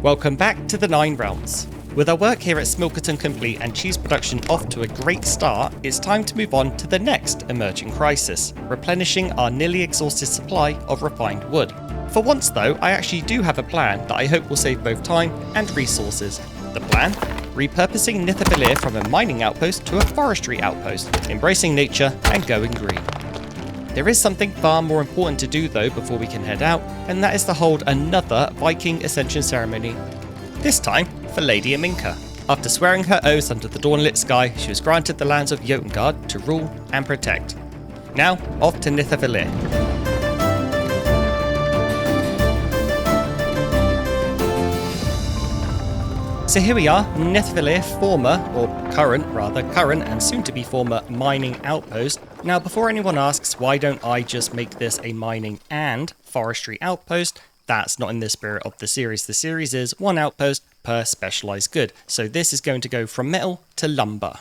Welcome back to the Nine Realms. With our work here at Smilkerton complete and cheese production off to a great start, it's time to move on to the next emerging crisis, replenishing our nearly exhausted supply of refined wood. For once though, I actually do have a plan that I hope will save both time and resources. The plan? Repurposing Nithavilir from a mining outpost to a forestry outpost, embracing nature and going green. There is something far more important to do though before we can head out, and that is to hold another Viking Ascension ceremony. This time for Lady Aminka. After swearing her oaths under the dawnlit sky, she was granted the lands of Jotengard to rule and protect. Now, off to Nithavilir. So here we are, Nithavilir, current and soon to be former mining outpost. Now before anyone asks why don't I just make this a mining and forestry outpost, that's not in the spirit of the series. The series is one outpost per specialized good. So this is going to go from metal to lumber.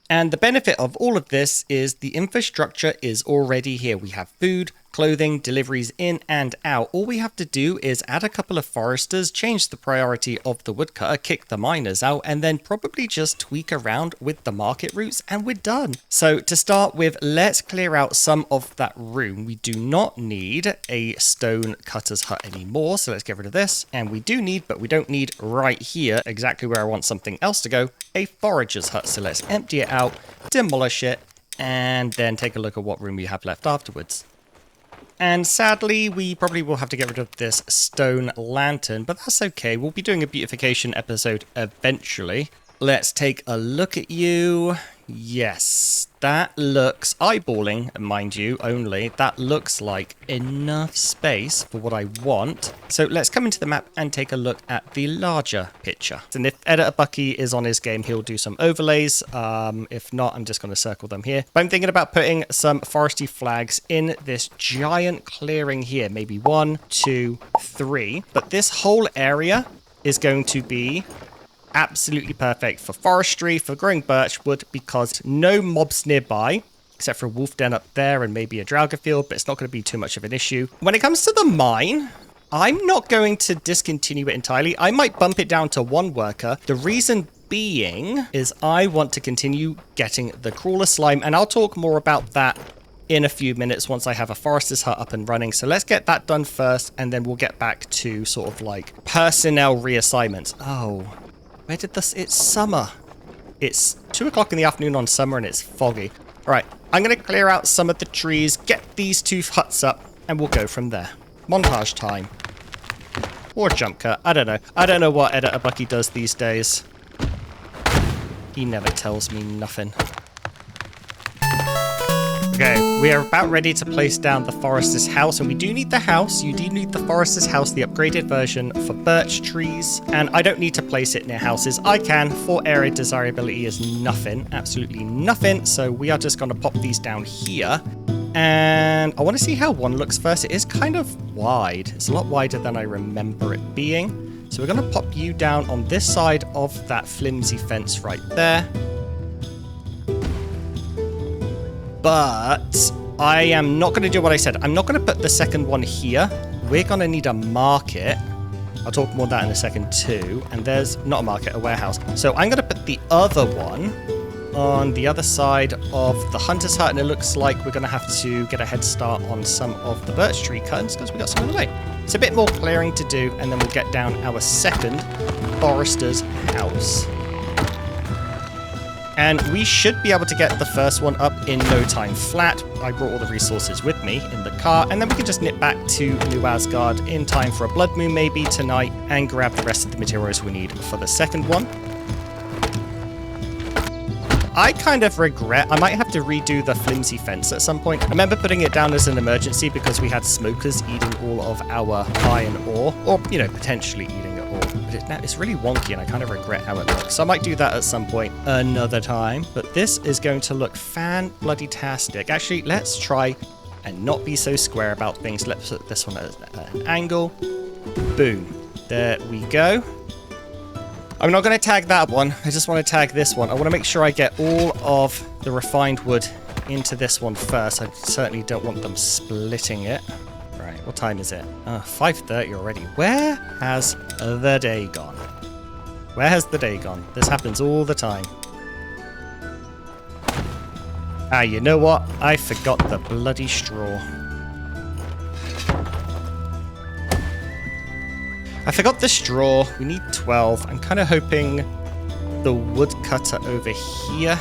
And the benefit of all of this is the infrastructure is already here. We have food, clothing, deliveries in and out. All we have to do is add a couple of foresters, change the priority of the woodcutter, kick the miners out, and then probably just tweak around with the market routes and we're done. So to start with, let's clear out some of that room. We do not need a stone cutter's hut anymore, so let's get rid of this. And we do need, but we don't need right here, exactly where I want something else to go, a forager's hut. So let's empty it out, demolish it, and then take a look at what room we have left afterwards. And sadly, we probably will have to get rid of this stone lantern, but that's okay. We'll be doing a beautification episode eventually. Let's take a look at you. Yes, that looks, eyeballing, mind you, only, that looks like enough space for what I want. So let's come into the map and take a look at the larger picture. And if Editor Bucky is on his game, he'll do some overlays. If not, I'm just going to circle them here. But I'm thinking about putting some forestry flags in this giant clearing here. Maybe 1, 2, 3. But this whole area is going to be absolutely perfect for forestry, for growing birch wood, because no mobs nearby, except for a wolf den up there and maybe a Draugr field, but it's not going to be too much of an issue. When it comes to the mine, I'm not going to discontinue it entirely. I might bump it down to 1 worker. The reason being is I want to continue getting the crawler slime, and I'll talk more about that in a few minutes once I have a forester's hut up and running. So let's get that done first, and then we'll get back to sort of like personnel reassignments. Oh, where did this? It's summer. It's 2 o'clock in the afternoon on summer and it's foggy. All right, I'm going to clear out some of the trees, get these 2 huts up, and we'll go from there. Montage time. Or jump cut. I don't know. I don't know what Editor Bucky does these days. He never tells me nothing. Okay, we are about ready to place down the forester's house, and we do need the house. You do need the forester's house, the upgraded version for birch trees, and I don't need to place it near houses. I can, for area desirability is nothing, absolutely nothing, so we are just going to pop these down here. And I want to see how 1 looks first. It is kind of wide. It's a lot wider than I remember it being. So we're going to pop you down on this side of that flimsy fence right there. But I am not going to do what I said. I'm not going to put the second one here. We're going to need a market. I'll talk more of that in a second too. And there's not a market, a warehouse. So I'm going to put the other one on the other side of the hunter's hut. And it looks like we're going to have to get a head start on some of the birch tree cuttings because we got some of the way. It's a bit more clearing to do. And then we'll get down our second forester's house. And we should be able to get the first one up in no time flat. I brought all the resources with me in the car, and then we can just nip back to New Asgard in time for a blood moon maybe tonight and grab the rest of the materials we need for the second one. I kind of regret, I might have to redo the flimsy fence at some point. I remember putting it down as an emergency because we had smokers eating all of our iron ore, or, you know, potentially eating it all. But it's really wonky and I kind of regret how it looks. So I might do that at some point another time. But this is going to look fan-bloody-tastic. Actually, let's try and not be so square about things. Let's put this one at an angle. Boom. There we go. I'm not going to tag that one. I just want to tag this one. I want to make sure I get all of the refined wood into this one first. I certainly don't want them splitting it. Right, What time is it? 5:30 already. Where has the day gone? Where has the day gone? This happens all the time. Ah, you know what? I forgot the bloody straw. I forgot the straw. We need 12. I'm kind of hoping the woodcutter over here.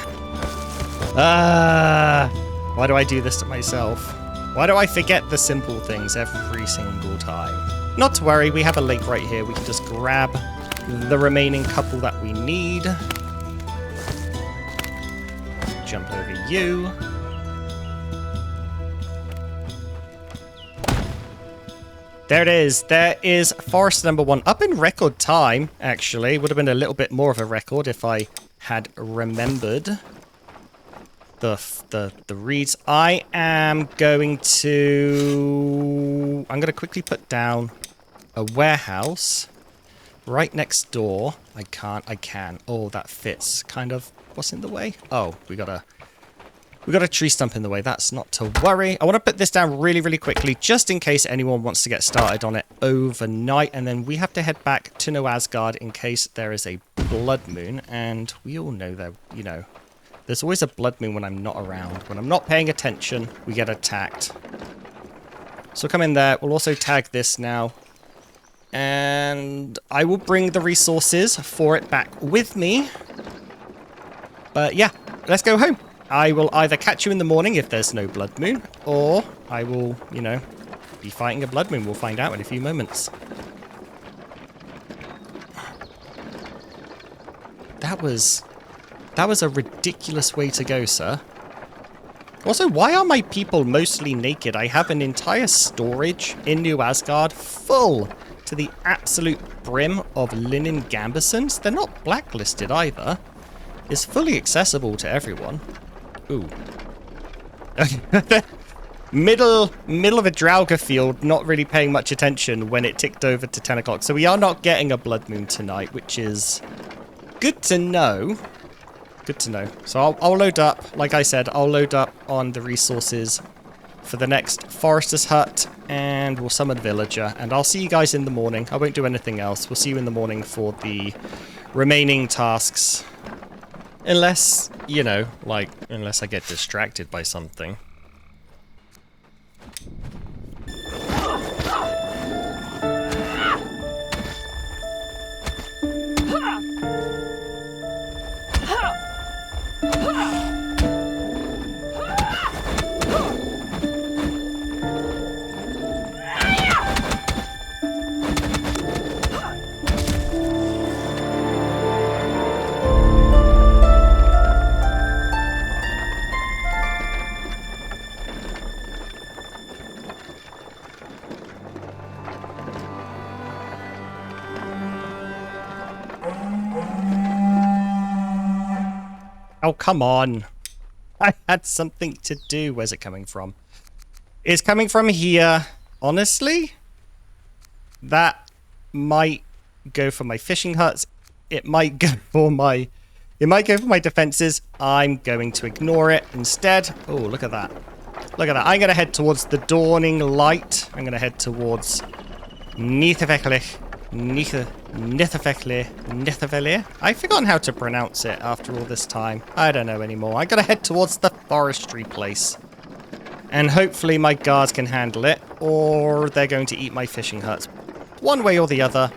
Why do I do this to myself? Why do I forget the simple things every single time? Not to worry, we have a lake right here. We can just grab the remaining couple that we need. Jump over you. There it is. There is forest number 1. Up in record time, actually. Would have been a little bit more of a record if I had remembered the reads. I'm going to quickly put down a warehouse right next door. I can. Oh, that fits. Kind of. What's in the way? Oh, we got a tree stump in the way. That's not to worry. I want to put this down really, really quickly, just in case anyone wants to get started on it overnight. And then we have to head back to New Asgard in case there is a blood moon. And we all know that, you know, there's always a blood moon when I'm not around. When I'm not paying attention, we get attacked. So come in there. We'll also tag this now. And I will bring the resources for it back with me. But yeah, let's go home. I will either catch you in the morning if there's no blood moon, or I will, you know, be fighting a blood moon. We'll find out in a few moments. That was a ridiculous way to go, sir. Also, why are my people mostly naked? I have an entire storage in New Asgard full to the absolute brim of linen gambesons. They're not blacklisted either. It's fully accessible to everyone. Ooh. middle of a Draugr field, not really paying much attention when it ticked over to 10 o'clock. So we are not getting a blood moon tonight, which is good to know. Good to know. So I'll load up. Like I said, I'll load up on the resources for the next forester's hut, and we'll summon villager. And I'll see you guys in the morning. I won't do anything else. We'll see you in the morning for the remaining tasks. Unless, you know, like, unless I get distracted by something. Oh, come on. I had something to do. Where's it coming from? It's coming from here. Honestly, that might go for my fishing huts. It might go for my defenses. I'm going to ignore it instead. Oh, look at that. Look at that. I'm going to head towards the dawning light. I'm going to head towards Nithafeklich. Nithafeklir. I've forgotten how to pronounce it after all this time. I don't know anymore. I gotta head towards the forestry place. And hopefully my guards can handle it, or they're going to eat my fishing huts. One way or the other,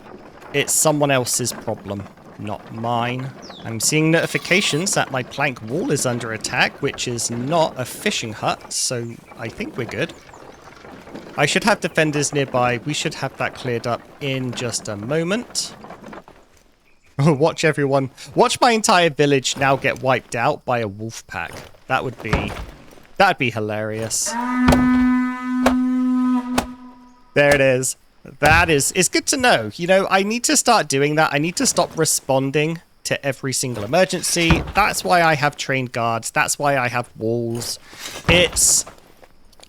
it's someone else's problem, not mine. I'm seeing notifications that my plank wall is under attack, which is not a fishing hut, so I think we're good. I should have defenders nearby. We should have that cleared up in just a moment. Watch everyone. Watch my entire village now get wiped out by a wolf pack. That'd be hilarious. There it is. It's good to know. You know, I need to start doing that. I need to stop responding to every single emergency. That's why I have trained guards. That's why I have walls.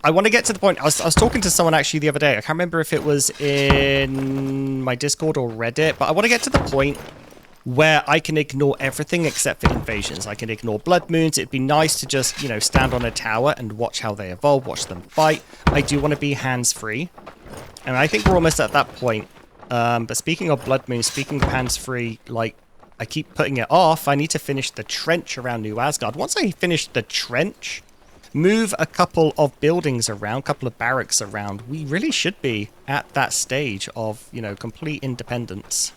I want to get to the point. I was talking to someone actually the other day. I can't remember if it was in my Discord or Reddit, but I want to get to the point where I can ignore everything except for invasions. I can ignore blood moons. It'd be nice to just, you know, stand on a tower and watch how they evolve, watch them fight. I do want to be hands-free. And I think we're almost at that point. But speaking of Blood Moon, speaking of hands-free, like, I keep putting it off. I need to finish the trench around New Asgard. Once I finish the trench, move a couple of buildings around, a couple of barracks around, we really should be at that stage of, you know, complete independence.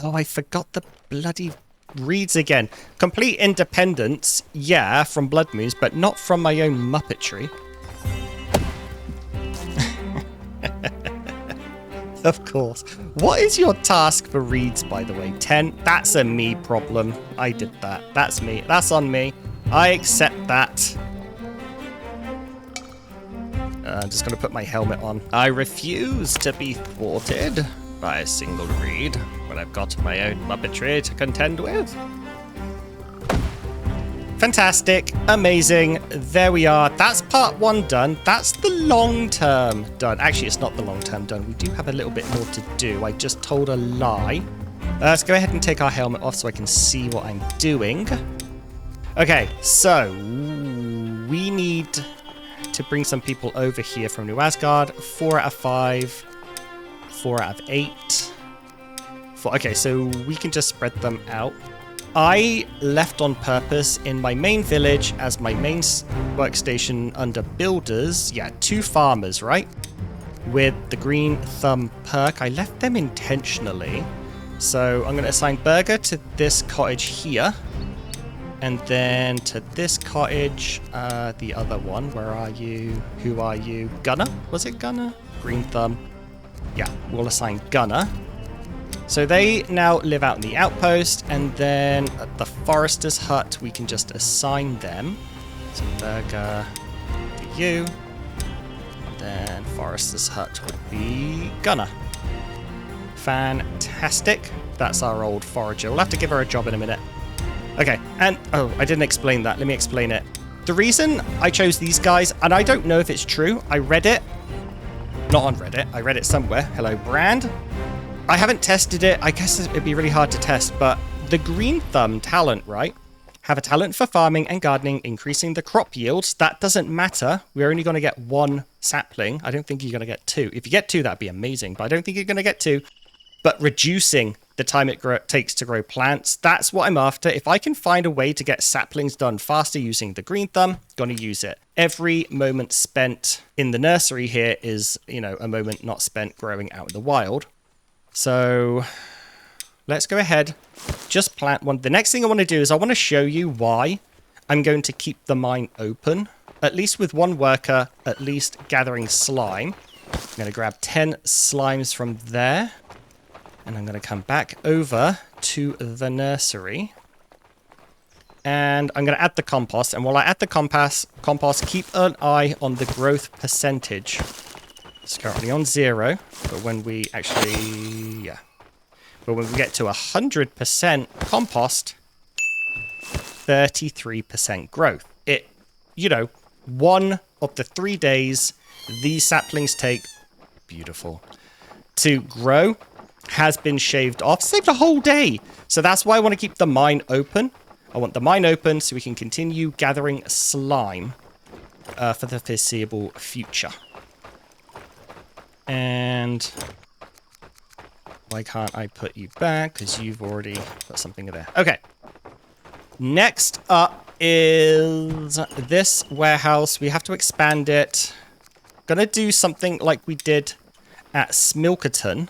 Oh, I forgot the bloody reads again. Complete independence, yeah, from Blood Moons, but not from my own muppetry. Of course. What is your task for reads, by the way? 10? That's a me problem. I did that. That's me. That's on me. I accept that. I'm just going to put my helmet on. I refuse to be thwarted by a single read when I've got my own muppetry to contend with. Fantastic. Amazing. There we are. That's part 1 done. That's the long term done. Actually, it's not the long term done. We do have a little bit more to do. I just told a lie. Let's go ahead and take our helmet off so I can see what I'm doing. Okay, so we need to bring some people over here from New Asgard. 4 out of 5. 4 out of 8. 4. Okay, so we can just spread them out. I left on purpose in my main village as my main workstation under builders. Yeah, 2 farmers, right? With the green thumb perk. I left them intentionally. So I'm going to assign Burger to this cottage here. And then to this cottage, the other one. Where are you? Who are you? Gunner? Was it Gunner? Green thumb. Yeah, we'll assign Gunner. So they now live out in the outpost, and then at the forester's hut, we can just assign them. So Burger to you, and then forester's hut would be Gunner. Fantastic. That's our old forager. We'll have to give her a job in a minute. Okay, and oh, I didn't explain that. Let me explain it. The reason I chose these guys, and I don't know if it's true, I read it. Not on Reddit, I read it somewhere. Hello, Brand. I haven't tested it. I guess it'd be really hard to test, but the green thumb talent, right? Have a talent for farming and gardening, increasing the crop yields. That doesn't matter. We're only going to get 1 sapling. I don't think you're going to get 2. If you get 2, that'd be amazing, but I don't think you're going to get 2. But reducing the time it takes to grow plants, that's what I'm after. If I can find a way to get saplings done faster using the green thumb, gonna use it. Every moment spent in the nursery here is, you know, a moment not spent growing out in the wild. So let's go ahead, just plant one. The next thing I want to do is I want to show you why I'm going to keep the mine open, at least with 1 worker, at least gathering slime. I'm going to grab 10 slimes from there, and I'm going to come back over to the nursery. And I'm going to add the compost, and while I add the compost, keep an eye on the growth percentage. It's currently on 0, but when we actually, but when we get to 100% compost, 33% growth. It, you know, 1 of the 3 days these saplings take, beautiful, to grow has been shaved off. Saved a whole day. So that's why I want to keep the mine open. I want the mine open so we can continue gathering slime for the foreseeable future. And why can't I put you back? Because you've already put something there. Okay. Next up is this warehouse. We have to expand it. Gonna do something like we did at Smilkerton.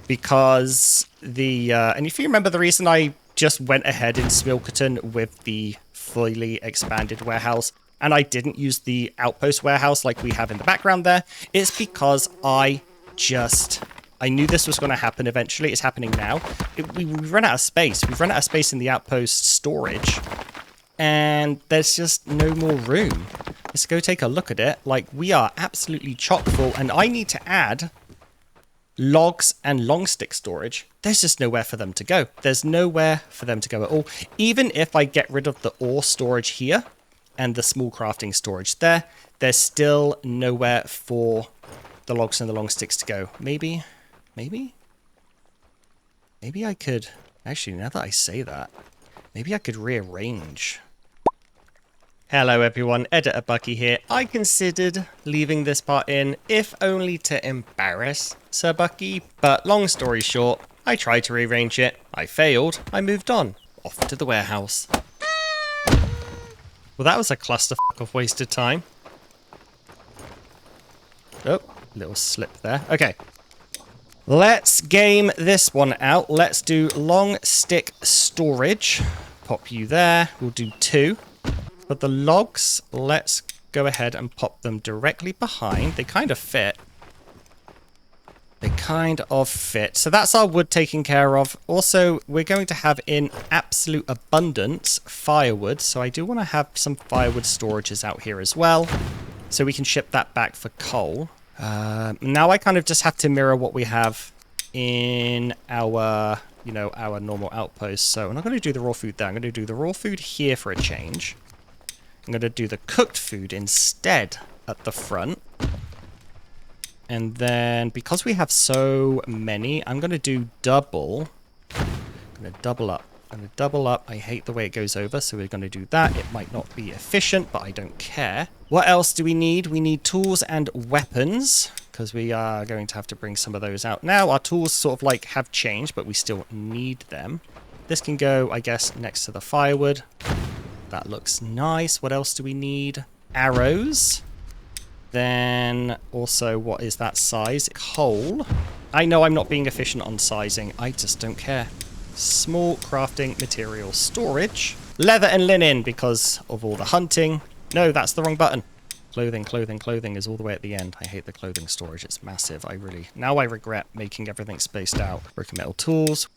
Because the... and if you remember, the reason I just went ahead in Smilkerton with the fully expanded warehouse and I didn't use the outpost warehouse like we have in the background there, it's because I knew this was going to happen eventually. It's happening now. We've run out of space. We've run out of space in the outpost storage. And there's just no more room. Let's go take a look at it. Like, we are absolutely chock full. And I need to add logs and long stick storage. There's just nowhere for them to go. There's nowhere for them to go at all. Even if I get rid of the ore storage here and the small crafting storage there, there's still nowhere for the logs and the long sticks to go. Maybe I could... Actually, now that I say that, maybe I could rearrange Hello everyone, Editor Bucky here. I considered leaving this part in, if only to embarrass Sir Bucky, but long story short, I tried to rearrange it, I failed, I moved on, off to the warehouse. Well, that was a clusterfuck of wasted time. Oh, little slip there. Okay. Let's game this one out. Let's do long stick storage. Pop you there. We'll do 2. But the logs, let's go ahead and pop them directly behind. They kind of fit. They kind of fit. So that's our wood taken care of. Also, we're going to have in absolute abundance firewood. So I do want to have some firewood storages out here as well. So we can ship that back for coal. Now I kind of just have to mirror what we have in our, our normal outpost. So I'm not going to do the raw food there. I'm going to do the raw food here for a change. I'm going to do the cooked food instead at the front. And then, because we have so many, I'm going to do double. I'm going to double up. I'm going to double up. I hate the way it goes over, so we're going to do that. It might not be efficient, but I don't care. What else do we need? We need tools and weapons, because we are going to have to bring some of those out. Now, our tools sort of like have changed, but we still need them. This can go, I guess, next to the firewood. That looks nice. What else do we need? Arrows. Then also, what is that size? Coal. I know I'm not being efficient on sizing. I just don't care. Small crafting material storage. Leather and linen because of all the hunting. No, that's the wrong button. Clothing, clothing, clothing is all the way at the end. I hate the clothing storage. It's massive. Now I regret making everything spaced out. Brick and metal tools.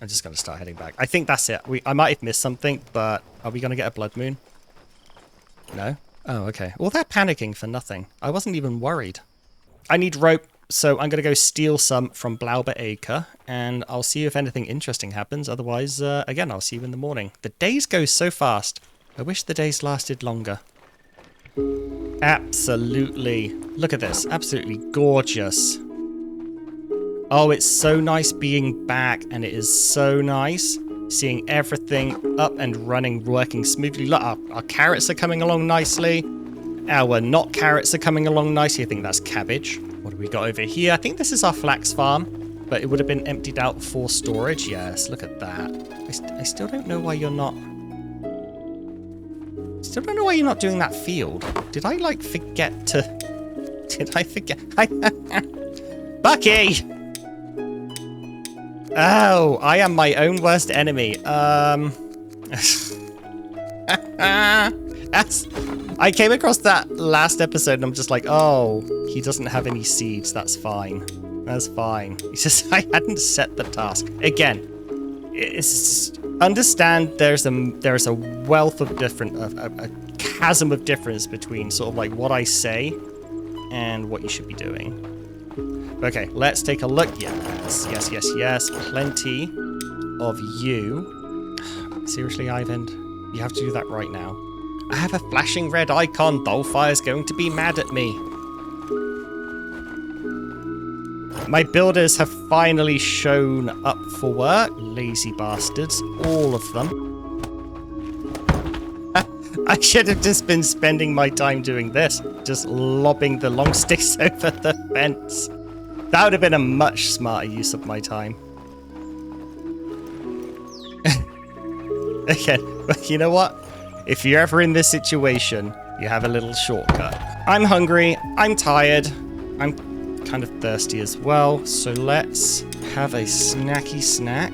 I'm just going to start heading back. I think that's it. I might have missed something, but are we going to get a blood moon? No? Oh, okay. Well, they're panicking for nothing. I wasn't even worried. I need rope, so I'm going to go steal some from Blauber Acre, and I'll see if anything interesting happens. Otherwise, again, I'll see you in the morning. The days go so fast. I wish the days lasted longer. Absolutely. Look at this. Absolutely gorgeous. Oh, it's so nice being back, and it is so nice seeing everything up and running, working smoothly. Look, our carrots are coming along nicely. Our not carrots are coming along nicely. I think that's cabbage. What do we got over here? I think this is our flax farm, but it would have been emptied out for storage. Yes, look at that. I still don't know why you're not... Still don't know why you're not doing that field. Did I, like, forget to... Did I forget? Bucky! Oh, I am my own worst enemy. I came across that last episode and I'm just like, oh, he doesn't have any seeds. That's fine. That's fine. He says I hadn't set the task. Again, understand there's a wealth of different, a chasm of difference between sort of like what I say and what you should be doing. Okay, let's take a look. Yes, yes, yes, yes. Plenty of you. Seriously, Ivan? You have to do that right now. I have a flashing red icon. Dolfire's going to be mad at me. My builders have finally shown up for work. Lazy bastards. All of them. I should have just been spending my time doing this. Just lobbing the long sticks over the fence. That would have been a much smarter use of my time. Again, but you know what? If you're ever in this situation, you have a little shortcut. I'm hungry, I'm tired, I'm kind of thirsty as well, so let's have a snacky snack.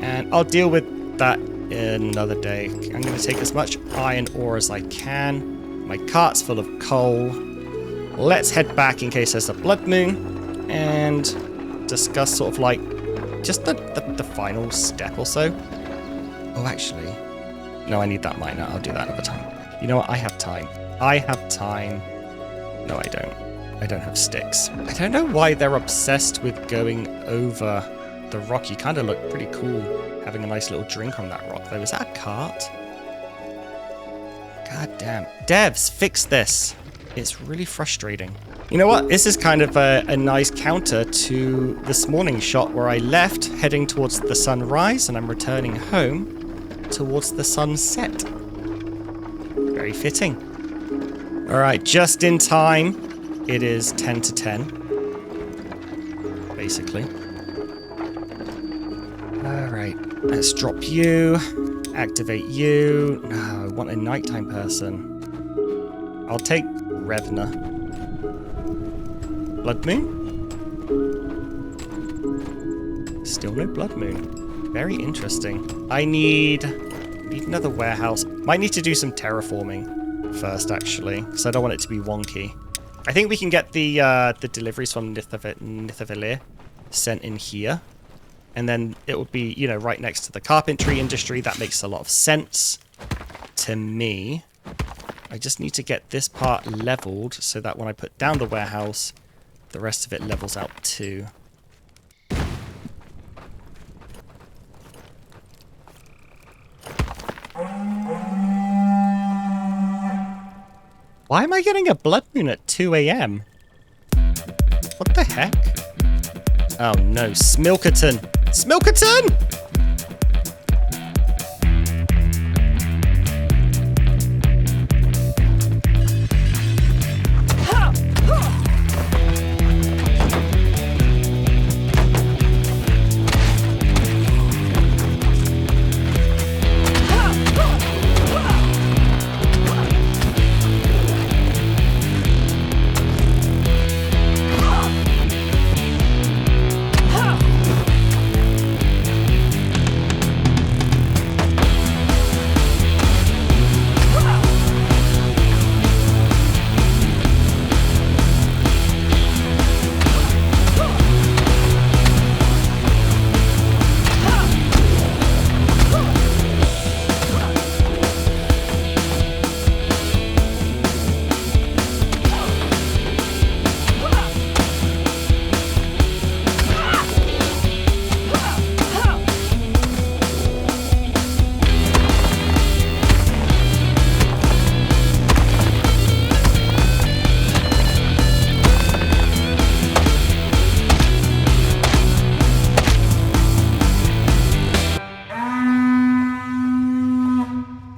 And I'll deal with that another day. I'm going to take as much iron ore as I can. My cart's full of coal. Let's head back in case there's a blood moon. And discuss sort of like just the final step or so. Oh, actually, no, I need that miner. I'll do that another time. You know what? I have time. I have time. No, I don't. I don't have sticks. I don't know why they're obsessed with going over the rock. You kind of look pretty cool having a nice little drink on that rock, though. Is that a cart? God damn. Devs, fix this. It's really frustrating. You know what? This is kind of a nice counter to this morning shot where I left heading towards the sunrise and I'm returning home towards the sunset. Very fitting. All right, just in time. It is 10 to 10. Basically. All right, let's drop you. Activate you. No, I want a nighttime person. I'll take Revna. Blood Moon? Still no Blood Moon. Very interesting. I need another warehouse. Might need to do some terraforming first, actually, because I don't want it to be wonky. I think we can get the deliveries from Nithavilir sent in here. And then it would be, you know, right next to the carpentry industry. That makes a lot of sense to me. I just need to get this part leveled so that when I put down the warehouse, the rest of it levels out too. Why am I getting a blood moon at 2 AM? What the heck? Oh no, Smilkerton! Smilkerton!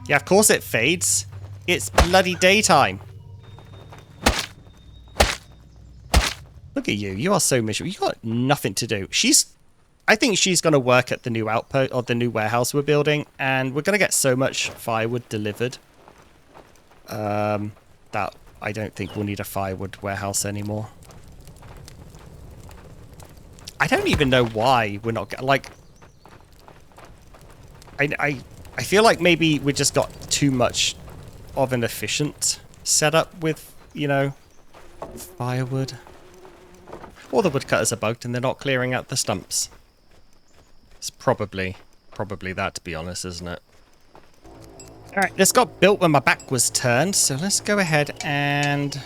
Yeah, of course it fades. It's bloody daytime. Look at you. You are so miserable. You got nothing to do. I think she's going to work at the new outpost or the new warehouse we're building, and we're going to get so much firewood delivered that I don't think we'll need a firewood warehouse anymore. I don't even know why we're not like. I feel like maybe we just got too much of an efficient setup with, you know, firewood. Or the woodcutters are bugged and they're not clearing out the stumps. It's probably that, to be honest, isn't it? Alright, this got built when my back was turned, so let's go ahead and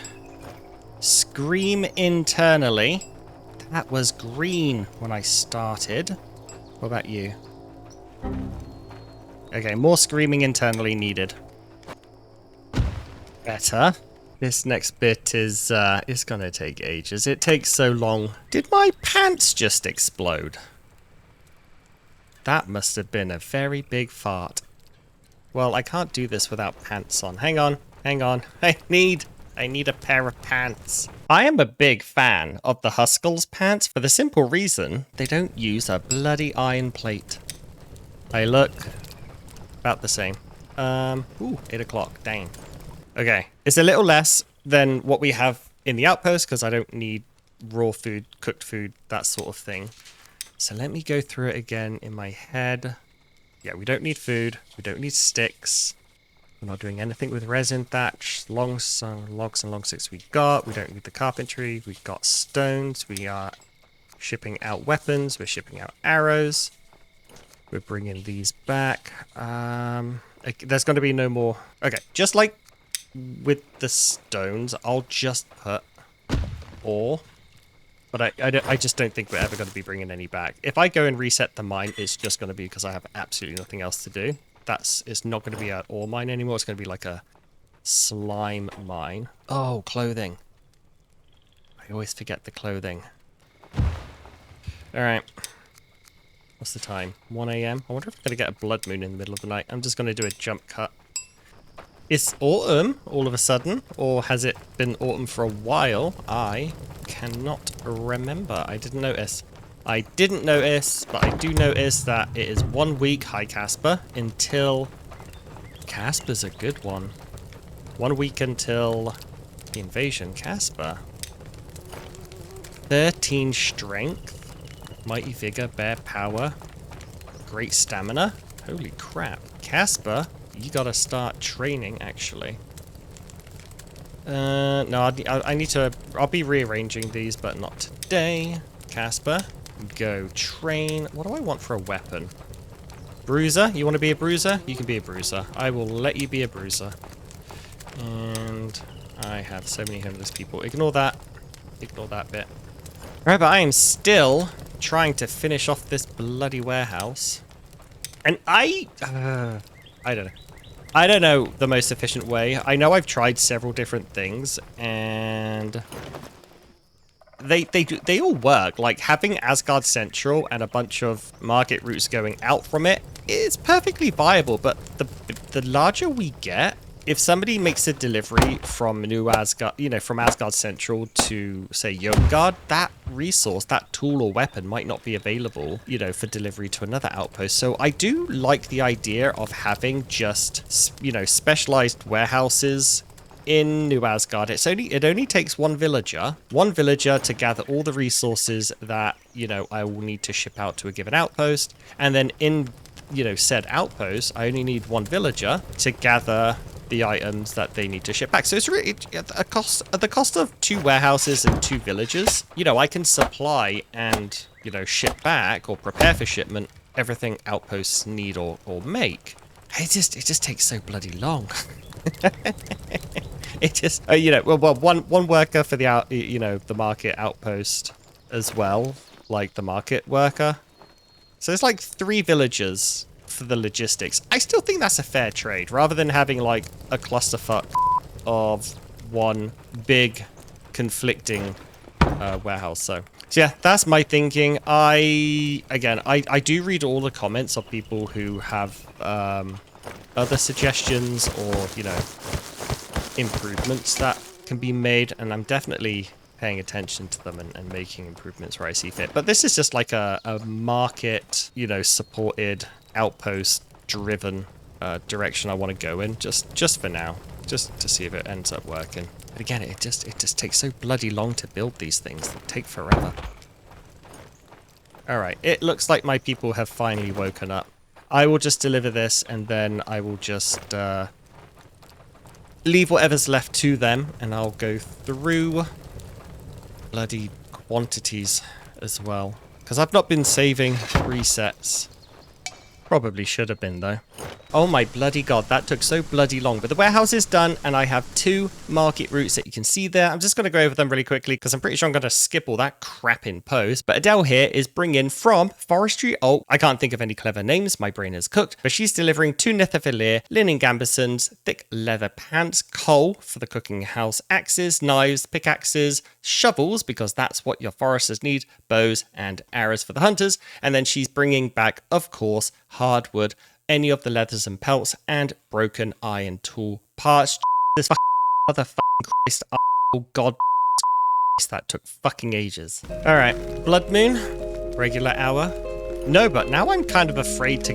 scream internally. That was green when I started. What about you? Okay, more screaming internally needed. Better. This next bit is gonna take ages. It takes so long. Did my pants just explode? That must have been a very big fart. Well, I can't do this without pants on. Hang on, hang on. I need a pair of pants. I am a big fan of the Huskarls pants for the simple reason they don't use a bloody iron plate. They look about the same. Ooh, 8 o'clock, dang. Okay, it's a little less than what we have in the outpost because I don't need raw food, cooked food, that sort of thing. So let me go through it again in my head. Yeah, we don't need food. We don't need sticks. We're not doing anything with resin, thatch, logs and long sticks we got. We don't need the carpentry. We've got stones. We are shipping out weapons. We're shipping out arrows. We're bringing these back. There's going to be no more. Okay, just like with the stones, I'll just put ore. But I just don't think we're ever going to be bringing any back. If I go and reset the mine, it's just going to be because I have absolutely nothing else to do. It's not going to be an ore mine anymore. It's going to be like a slime mine. Oh, clothing. I always forget the clothing. Alright. What's the time? 1 AM? I wonder if I'm going to get a blood moon in the middle of the night. I'm just going to do a jump cut. It's autumn all of a sudden, or has it been autumn for a while? I cannot remember. I didn't notice. I didn't notice, but I do notice that it is 1 week, hi Casper, until... Casper's a good one. 1 week until the invasion. Casper. 13 strength, mighty vigor, bear power, great stamina. Holy crap. Casper, you gotta start training actually. No, I need to, I'll be rearranging these, but not today. Casper, go train. What do I want for a weapon? Bruiser, you want to be a bruiser? You can be a bruiser. I will let you be a bruiser. And I have so many homeless people. Ignore that. Ignore that bit. Right, but I am still trying to finish off this bloody warehouse. And I don't know. I don't know the most efficient way. I know I've tried several different things, and they all work. Like having Asgard Central and a bunch of market routes going out from it is perfectly viable. But the larger we get, if somebody makes a delivery from New Asgard, you know, from Asgard Central to, say, Jotengard, that resource, that tool or weapon might not be available, you know, for delivery to another outpost. So I do like the idea of having just, you know, specialized warehouses in New Asgard. It only takes one villager to gather all the resources that, you know, I will need to ship out to a given outpost. And then in, you know, said outpost, I only need one villager to gather the items that they need to ship back. So it's really at the cost of 2 warehouses and 2 villages. You know, I can supply and, you know, ship back or prepare for shipment everything outposts need or make. It just takes so bloody long. It just you know, well one worker for the you know, the market outpost as well, like the market worker. So it's like 3 villagers for the logistics. I still think that's a fair trade, rather than having like a clusterfuck of one big conflicting warehouse. So yeah, that's my thinking. I do read all the comments of people who have other suggestions or, you know, improvements that can be made, and I'm definitely paying attention to them and making improvements where I see fit. But this is just like a market, you know, supported, outpost driven direction I want to go in, just for now, just to see if it ends up working. But again, it just takes so bloody long to build these things. They take forever. All right, it looks like my people have finally woken up. I will just deliver this, and then I will just leave whatever's left to them, and I'll go through bloody quantities as well, because I've not been saving resets. Probably should have been, though. Oh my bloody god, that took so bloody long. But the warehouse is done, and I have 2 market routes that you can see there. I'm just going to go over them really quickly, because I'm pretty sure I'm going to skip all that crap in post. But Adele here is bringing from Forestry. Oh, I can't think of any clever names. My brain is cooked. But she's delivering 2 Nithafilier, linen gambesons, thick leather pants, coal for the cooking house, axes, knives, pickaxes, shovels, because that's what your foresters need, bows, and arrows for the hunters. And then she's bringing back, of course, hardwood, any of the leathers and pelts, and broken iron tool parts. This motherfucking Christ. Oh god, that took fucking ages. Alright, blood moon, regular hour. No, but now I'm kind of afraid to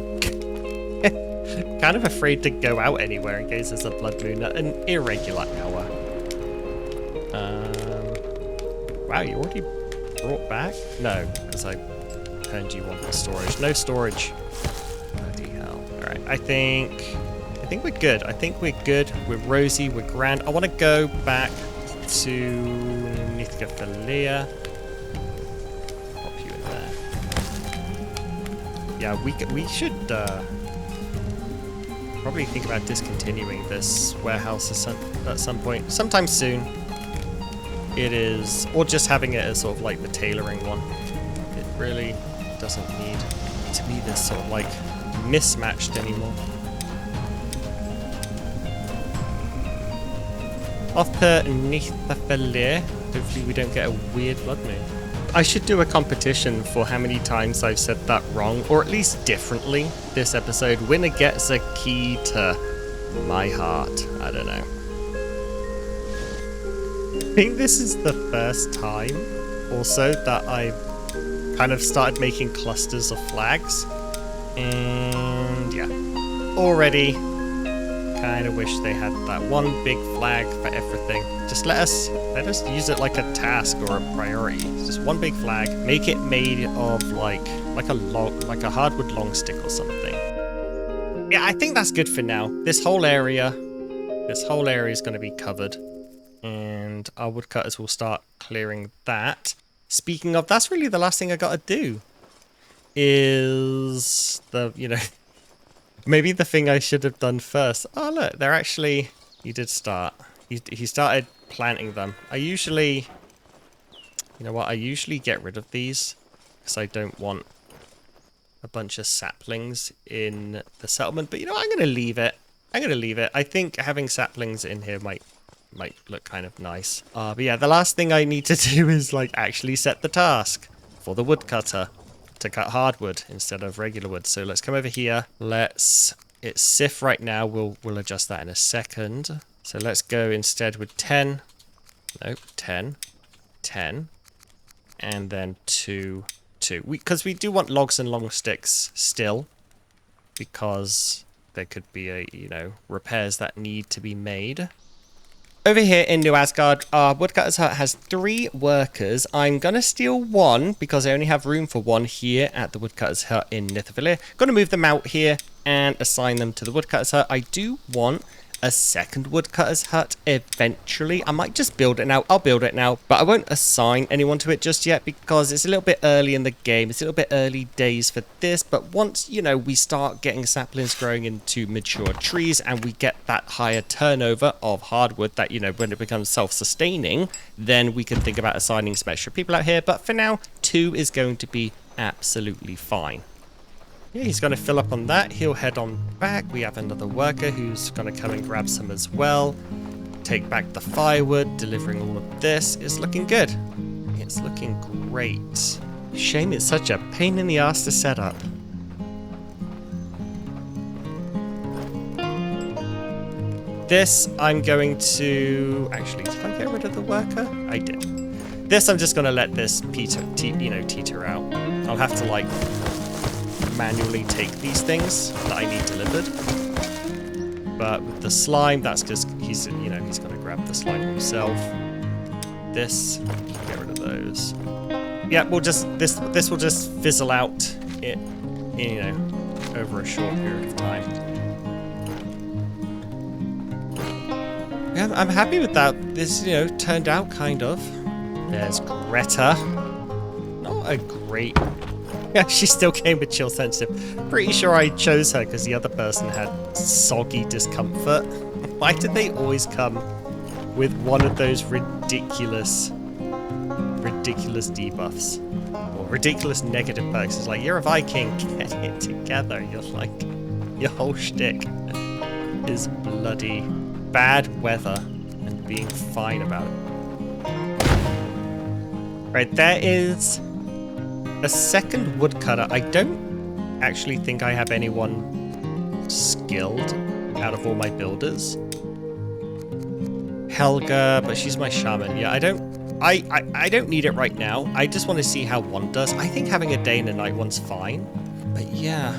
go out anywhere in case there's a blood moon, an irregular hour. Wow, you already brought back? No, because I turned you on for storage. No storage. Bloody hell. Alright, I think we're good. I think we're good. We're rosy. We're grand. I want to go back to Nithafilier. Pop you in there. Yeah, we should probably think about discontinuing this warehouse at some point. Sometime soon. It is, or just having it as sort of like the tailoring one. It really doesn't need to be this sort of like mismatched anymore. Off to Nithafilier. Hopefully we don't get a weird blood moon. I should do a competition for how many times I've said that wrong, or at least differently this episode. Winner gets a key to my heart. I don't know. I think this is the first time also that I've kind of started making clusters of flags. And yeah, already kind of wish they had that one big flag for everything. Just let us use it like a task or a priority. It's just one big flag. Make it made of like a hardwood long stick or something. Yeah, I think that's good for now. This whole area is going to be covered, and our woodcutters will start clearing that. Speaking of, that's really the last thing I got to do. Is the, you know, maybe the thing I should have done first. Oh look, they're actually, he did start. He started planting them. I usually, you know what, I usually get rid of these because I don't want a bunch of saplings in the settlement. But you know what, I'm going to leave it. I think having saplings in here might look kind of nice. But yeah, the last thing I need to do is like actually set the task for the woodcutter to cut hardwood instead of regular wood. So let's come over here. It's sift right now. We'll adjust that in a second. So let's go instead with 10. Nope, 10, 10, and then 2, 2. Because we do want logs and long sticks still, because there could be repairs that need to be made. Over here in New Asgard, our woodcutter's hut has 3 workers. I'm going to steal 1 because I only have room for 1 here at the woodcutter's hut in Nithafillir. Going to move them out here and assign them to the woodcutter's hut. I do want a second woodcutter's hut eventually. I might just build it now. I'll build it now, but I won't assign anyone to it just yet because it's a little bit early in the game. It's a little bit early days for this, but once, you know, we start getting saplings growing into mature trees and we get that higher turnover of hardwood that, you know, when it becomes self-sustaining, then we can think about assigning some extra people out here. But for now, 2 is going to be absolutely fine. Yeah, he's going to fill up on that. He'll head on back. We have another worker who's going to come and grab some as well. Take back the firewood, delivering all of this. It's looking good. It's looking great. Shame it's such a pain in the ass to set up. This I'm going to... Actually, did I get rid of the worker? I did. This I'm just going to let this teeter out. I'll have to, like, manually take these things that I need delivered. But with the slime, that's just he's going to grab the slime himself. This, get rid of those. Yeah, we'll just this will just fizzle out it, you know, over a short period of time. Yeah, I'm happy with that. This, you know, turned out kind of. There's Greta. Not a great. Yeah, she still came with chill sensitive. Pretty sure I chose her because the other person had soggy discomfort. Why did they always come with one of those ridiculous debuffs? Or ridiculous negative perks? It's like, you're a Viking, get it together. You're like, your whole shtick is bloody bad weather and being fine about it. Right, there is a second woodcutter. I don't actually think I have anyone skilled out of all my builders. Helga, but she's my shaman. Yeah, I don't need it right now. I just want to see how one does. I think having a day and a night one's fine. But yeah,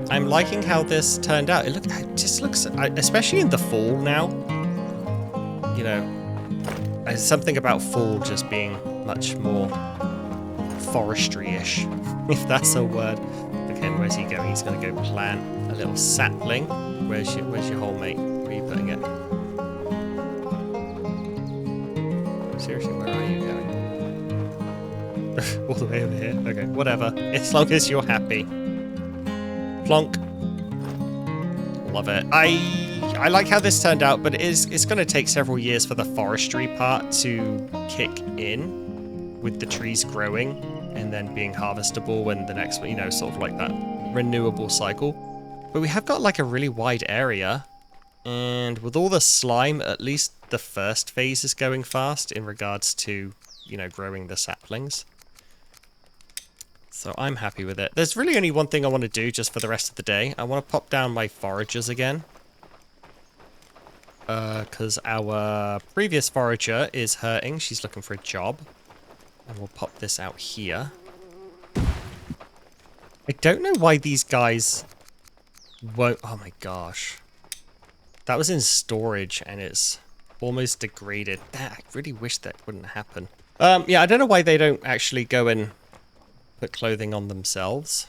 I'm liking how this turned out. It just looks, especially in the fall now. You know, there's something about fall just being much more forestry-ish, if that's a word. Okay, where's he going? He's going to go plant a little sapling. Where's your hole, mate? Where are you putting it? Seriously, where are you going? All the way over here? Okay, whatever. As long as you're happy. Plonk. Love it. I like how this turned out, but it's going to take several years for the forestry part to kick in with the trees growing and then being harvestable when the next one, you know, sort of like that renewable cycle. But we have got like a really wide area, and with all the slime, at least the first phase is going fast in regards to, you know, growing the saplings. So I'm happy with it. There's really only one thing I want to do just for the rest of the day. I want to pop down my foragers again. Because our previous forager is hurting. She's looking for a job. And we'll pop this out here. I don't know why these guys won't... Oh my gosh. That was in storage and it's almost degraded. I really wish that wouldn't happen. Yeah, I don't know why they don't actually go and put clothing on themselves.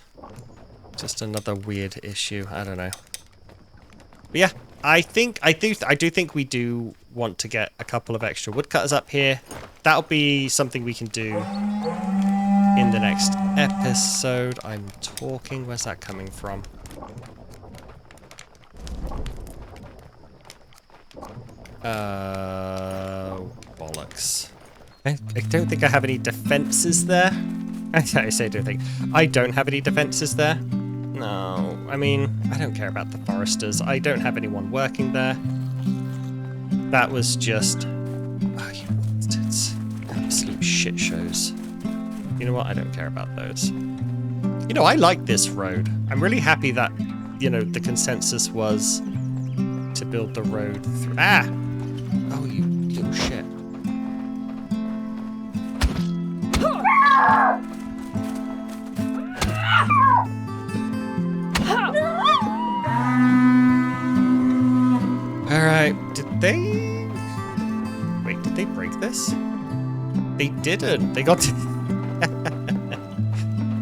Just another weird issue. I don't know. But yeah, I do think we do want to get a couple of extra woodcutters up here. That'll be something we can do in the next episode. I'm talking. Where's that coming from? Bollocks. I don't think I have any defenses there. I say don't think. I don't have any defenses there. No, I mean, I don't care about the foresters. I don't have anyone working there. That was just... Oh, it's absolute shit shows. You know what? I don't care about those. You know, I like this road. I'm really happy that, you know, the consensus was to build the road through... Ah! Oh, you little shit. Alright, did they... Wait, did they break this? They didn't. They got...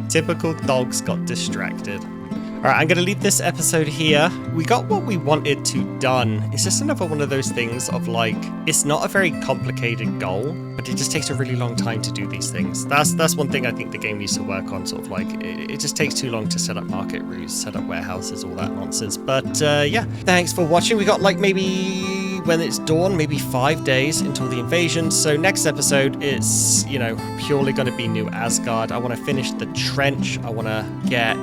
Typical dogs got distracted. Alright, I'm going to leave this episode here. We got what we wanted to done. It's just another one of those things of like, it's not a very complicated goal, but it just takes a really long time to do these things. That's one thing I think the game needs to work on, sort of like, it just takes too long to set up market routes, set up warehouses, all that nonsense. But yeah, thanks for watching. We got like maybe... when it's dawn, maybe 5 days until the invasion. So next episode, it's, you know, purely going to be New Asgard. I want to finish the trench. I want to get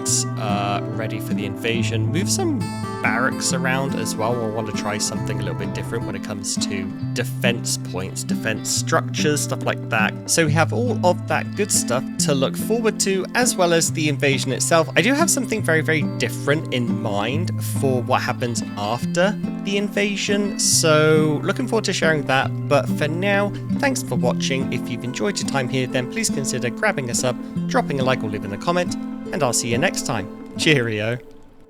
ready for the invasion. Move some barracks around as well. I want to try something a little bit different when it comes to defense points, defense structures, stuff like that. So we have all of that good stuff to look forward to, as well as the invasion itself. I do have something very, very different in mind for what happens after the invasion. So looking forward to sharing that. But for now, thanks for watching. If you've enjoyed your time here, then please consider grabbing a sub, dropping a like or leaving a comment, and I'll see you next time. Cheerio.